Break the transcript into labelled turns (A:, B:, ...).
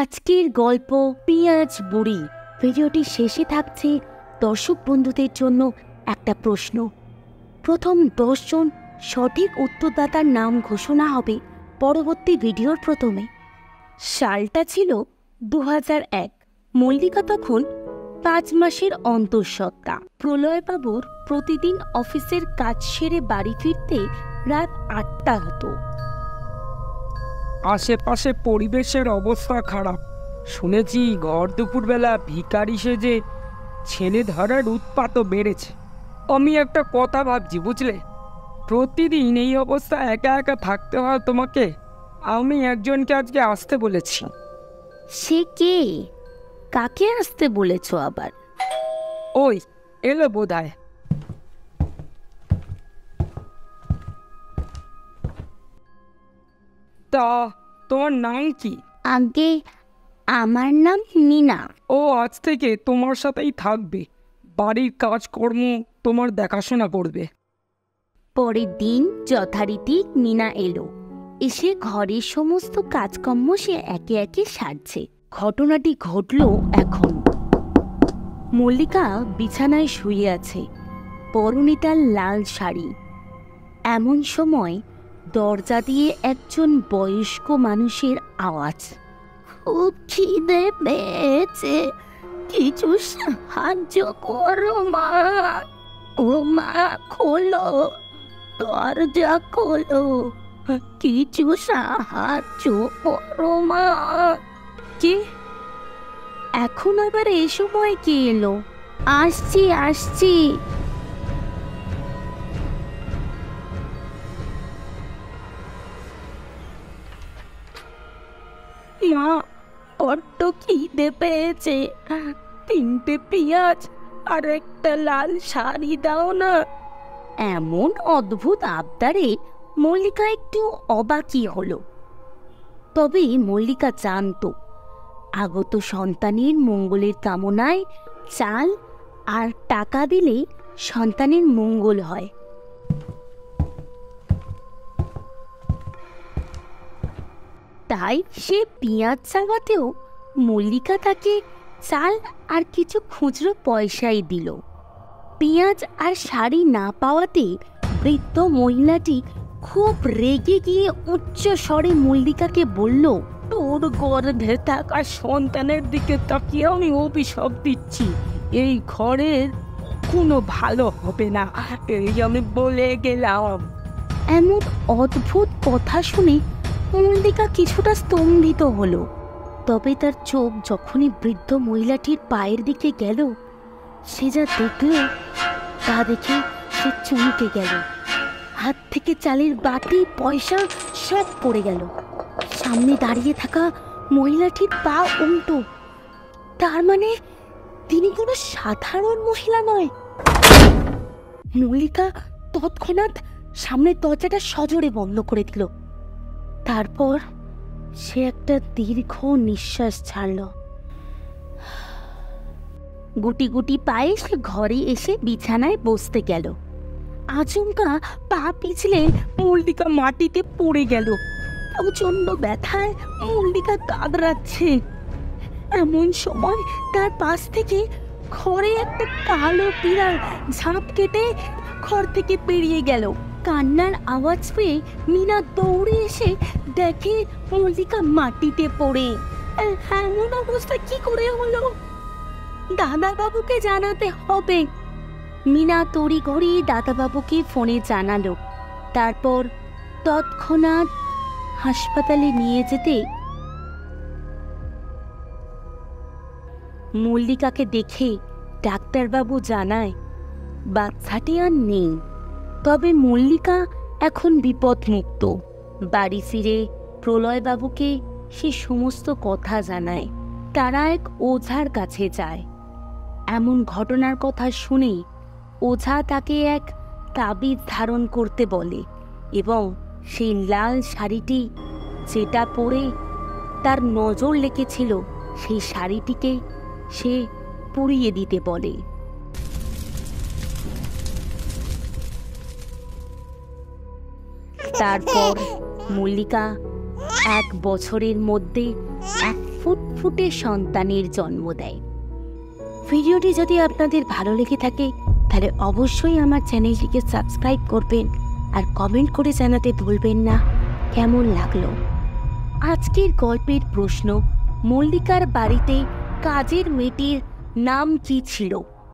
A: আজকের গল্প পেঁয়াজ বুড়ি। ভিডিওটি শেষে থাকছে দর্শক বন্ধুদের জন্য একটা প্রশ্ন। প্রথম 10 জন সঠিক উত্তরদাতার নাম ঘোষণা হবে পরবর্তী ভিডিওর প্রথমে। সালটা ছিল 2001। মল্লিকা তখন 5 মাসের অন্তঃসত্ত্বা। প্রলয়বাবুর প্রতিদিন অফিসের কাজ সেরে বাড়ি ফিরতে রাত 8টা হতো।
B: আশেপাশে পরিবেশের অবস্থা খারাপ। শুনেছি ঘর দুপুরবেলা ভিখারি সেজে ছেলে ধরার উৎপাতও বেড়েছে। আমি একটা কথা ভাবছি, বুঝলে, প্রতিদিন এই অবস্থা একা একা থাকতে হয় তোমাকে। আমি একজনকে আজকে আসতে বলেছি।
A: সে কে? কাকে আসতে বলেছ আবার?
B: ওই এলো বোধহয়। তা তোমার নাম কি?
A: আগে আমার নাম মিনা।
B: ও আজ থেকে তোমার সাথেই থাকবে, বাড়ির কাজকর্ম তোমার দেখাশোনা করবে।
A: পরের দিন যথারীতি মিনা এলো। এসে ঘরের সমস্ত কাজকর্ম সে একে একে সারছে। ঘটনাটি ঘটল এখন। মল্লিকা বিছানায় শুয়ে আছে, পরনে তার লাল শাড়ি। এমন সময় দরজা দিয়ে একজন বয়স্ক মানুষের আওয়াজ। খুব খিদে পেয়েছে, কিছু সাহায্য করো মা। ও মা, খোলো, দরজা খোলো, কিছু সাহায্য করো মা। কে? এখন আবার এই সময় কে এলো? আসছি আসছি। মা, বড্ড খিদে পেয়েছে, 3টে পেঁয়াজ আর একটা লাল শাড়ি দাও না। এমন অদ্ভুত আবদারে মল্লিকা একটু অবাকই হলো। তবে মল্লিকা জানতো আগত সন্তানের মঙ্গলের কামনায় চাল আর টাকা দিলে সন্তানের মঙ্গল হয়। তাই সে পেঁয়াজ চাওয়াতেও মল্লিকা তাকে চাল আর কিছু খুচরো পয়সাই দিল। পেঁয়াজ আর শাড়ি না পাওয়াতে বৃদ্ধ মহিলাটি খুব রেগে গিয়ে উচ্চ স্বরে মল্লিকাকে বলল, তোর গর্ভে থাকা সন্তানের দিকে তাকিয়ে আমি অভিশাপ দিচ্ছি, এই ঘরের কোনো ভালো হবে না, এই আমি বলে গেলাম। এমন অদ্ভুত কথা শুনে মল্লিকা কিছুটা স্তম্ভিত হলো। তবে তার চোখ যখনই বৃদ্ধ মহিলাটির পায়ের দিকে গেল, সে যা দেখল তা দেখে সে চমকে গেল। হাত থেকে চালের বাটি পয়সা সব পড়ে গেল। সামনে দাঁড়িয়ে থাকা মহিলাটির পা উল্টো। তার মানে তিনি কোনো সাধারণ মহিলা নয়। মল্লিকা তৎক্ষণাৎ সামনের দরজাটা সজোরে বন্ধ করে দিল। তারপর সে একটা দীর্ঘ নিঃশ্বাস ছাড়ল। গুটি গুটি পায়ে সে ঘরে এসে বিছানায় বসতে গেল। আচমকা পা পিছলে মল্লিকা মাটিতে পড়ে গেল। প্রচন্ড ব্যথায় মল্লিকা কাঁদরাচ্ছে। এমন সময় তার পাশ থেকে ঘরে একটা কালো বিড়াল ঝাঁপ কেটে ঘর থেকে বেরিয়ে গেল। কান্নার আওয়াজ পেয়ে মিনা দৌড়ে এসে দেখে মল্লিকা মাটিতে পড়ে। এমন অবস্থা কি করে হলো? দাদাবাবুকে জানাতে হবে। মিনা তড়িঘড়ি দাদাবাবুকে ফোনে জানালো। তারপর তৎক্ষণাৎ হাসপাতালে নিয়ে যেতে মল্লিকাকে দেখে ডাক্তারবাবু জানায় বাচ্চাটি আর নেই। তবে মল্লিকা এখন বিপদমুক্ত। বাড়ি ফিরে প্রলয়বাবুকে সে সমস্ত কথা জানায়। তারা এক ওঝার কাছে যায়। এমন ঘটনার কথা শুনে ওঝা তাকে এক তাবিজ ধারণ করতে বলে এবং সেই লাল শাড়িটি যেটা পরে তার নজর লেগেছিল সেই শাড়িটিকে সে পরিয়ে দিতে বলে। তারপর মল্লিকা 1 বছরের মধ্যে 1 ফুটফুটে সন্তানের জন্ম দেয়। ভিডিওটি যদি আপনাদের ভালো লেগে থাকে তাহলে অবশ্যই আমার চ্যানেলটিকে সাবস্ক্রাইব করবেন আর কমেন্ট করে জানাতে ভুলবেন না কেমন লাগলো। আজকের গল্পের প্রশ্ন, মল্লিকার বাড়িতে কাজের মেয়েটির নাম কি ছিল?